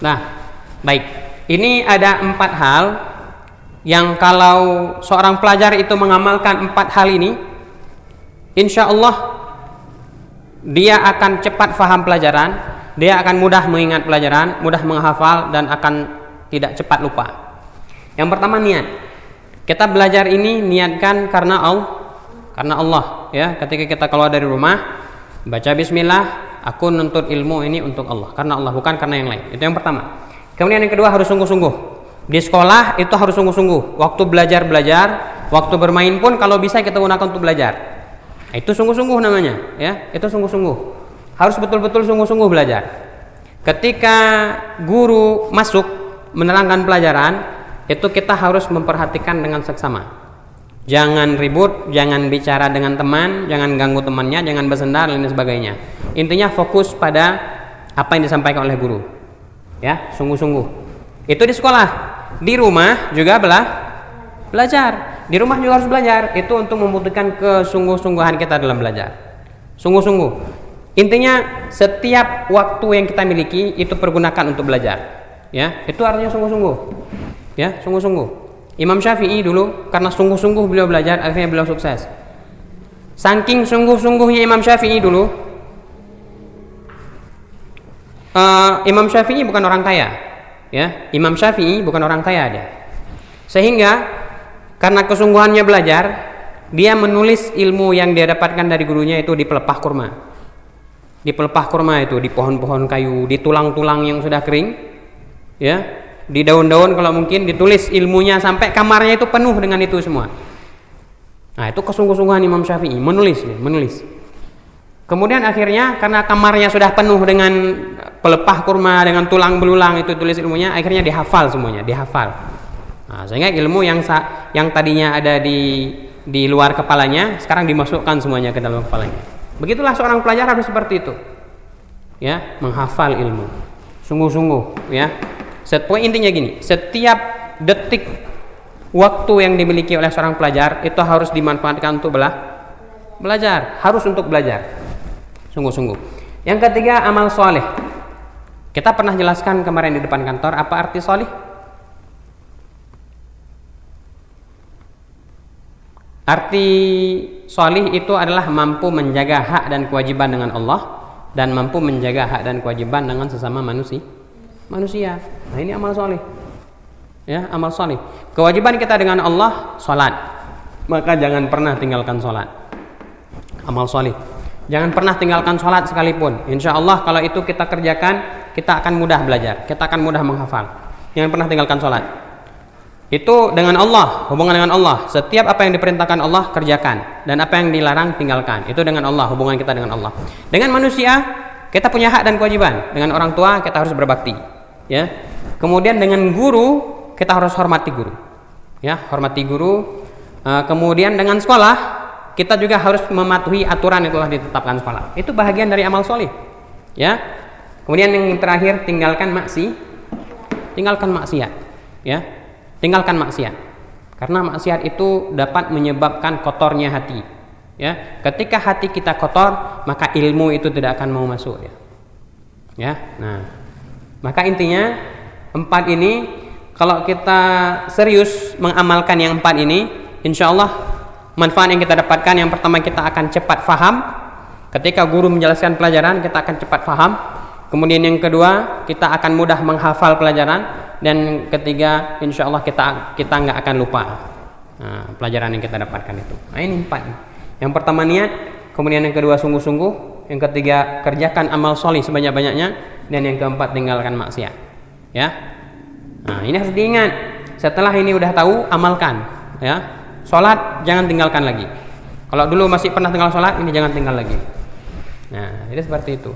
Nah, baik. Ini ada 4 hal yang kalau seorang pelajar itu mengamalkan 4 hal ini, insya Allah dia akan cepat faham pelajaran, dia akan mudah mengingat pelajaran, mudah menghafal, dan akan tidak cepat lupa. Yang pertama, niat. Kita belajar ini niatkan karena Allah, ya. Ketika kita keluar dari rumah, baca bismillah, aku nuntut ilmu ini untuk Allah, karena Allah, bukan karena yang lain. Itu yang pertama. Kemudian yang kedua, harus sungguh-sungguh. Di sekolah itu harus sungguh-sungguh. Waktu belajar, waktu bermain pun kalau bisa kita gunakan untuk belajar. Itu sungguh-sungguh namanya, ya. Itu sungguh-sungguh. Harus betul-betul sungguh-sungguh belajar. Ketika guru masuk menerangkan pelajaran, itu kita harus memperhatikan dengan seksama. Jangan ribut, jangan bicara dengan teman, jangan ganggu temannya, jangan bersendar dan sebagainya. Intinya fokus pada apa yang disampaikan oleh guru. Ya, sungguh-sungguh. Itu di sekolah. Di rumah juga belajar. Di rumah juga harus belajar. Itu untuk membuktikan kesungguh-sungguhan kita dalam belajar. Sungguh-sungguh. Intinya setiap waktu yang kita miliki itu pergunakan untuk belajar. Ya, itu artinya sungguh-sungguh. Ya, sungguh-sungguh. Imam Syafi'i dulu karena sungguh-sungguh beliau belajar, akhirnya beliau sukses. Saking sungguh-sungguhnya Imam Syafi'i dulu, Imam Syafi'i bukan orang kaya, ya. Imam Syafi'i bukan orang kaya dia. Sehingga karena kesungguhannya belajar, dia menulis ilmu yang dia dapatkan dari gurunya itu di pelepah kurma. Di pelepah kurma itu, di pohon-pohon kayu, di tulang-tulang yang sudah kering, ya. Di daun-daun kalau mungkin ditulis ilmunya sampai kamarnya itu penuh dengan itu semua. Nah, itu kesungguh-sungguhan Imam Syafi'i menulis. Kemudian akhirnya karena kamarnya sudah penuh dengan pelepah kurma, dengan tulang belulang itu tulis ilmunya, akhirnya dihafal semuanya, dihafal. Nah, sehingga ilmu yang tadinya ada di luar kepalanya sekarang dimasukkan semuanya ke dalam kepalanya. Begitulah seorang pelajar harus seperti itu. Ya, menghafal ilmu. Sungguh-sungguh, ya. Poin intinya gini, setiap detik waktu yang dimiliki oleh seorang pelajar itu harus dimanfaatkan untuk belajar, harus untuk belajar. Sungguh-sungguh. Yang ketiga, amal soleh. Kita pernah jelaskan kemarin di depan kantor apa arti soleh. Arti soleh itu adalah mampu menjaga hak dan kewajiban dengan Allah dan mampu menjaga hak dan kewajiban dengan sesama manusia. Nah, ini amal soleh. Ya, amal soleh. Kewajiban kita dengan Allah salat. Maka jangan pernah tinggalkan salat. Amal soleh. Jangan pernah tinggalkan salat sekalipun. Insya Allah kalau itu kita kerjakan, kita akan mudah belajar, kita akan mudah menghafal. Jangan pernah tinggalkan salat. Itu dengan Allah, hubungan dengan Allah. Setiap apa yang diperintahkan Allah kerjakan, dan apa yang dilarang tinggalkan. Itu dengan Allah, hubungan kita dengan Allah. Dengan manusia kita punya hak dan kewajiban. Dengan orang tua kita harus berbakti. Ya. Kemudian dengan guru kita harus hormati guru. Ya, hormati guru. Kemudian dengan sekolah kita juga harus mematuhi aturan yang telah ditetapkan sekolah. Itu bahagian dari amal soleh. Ya. Kemudian yang terakhir, tinggalkan maksiat. Ya. Tinggalkan maksiat. Karena maksiat itu dapat menyebabkan kotornya hati. Ya. Ketika hati kita kotor, maka ilmu itu tidak akan mau masuk, ya. Ya. Nah, maka intinya 4 ini kalau kita serius mengamalkan yang 4 ini, insya Allah manfaat yang kita dapatkan, yang pertama kita akan cepat faham. Ketika guru menjelaskan pelajaran, kita akan cepat faham. Kemudian yang kedua, kita akan mudah menghafal pelajaran. Dan ketiga, insya Allah kita nggak akan lupa pelajaran yang kita dapatkan itu. Nah, ini 4. Yang pertama niat, kemudian yang kedua sungguh-sungguh, yang ketiga kerjakan amal soleh sebanyak-banyaknya, dan yang keempat tinggalkan maksiat. Ya. Nah, ini harus diingat. Setelah ini udah tahu, amalkan. Ya. Sholat jangan tinggalkan lagi. Kalau dulu masih pernah tinggal sholat, ini jangan tinggal lagi. Nah, jadi seperti itu.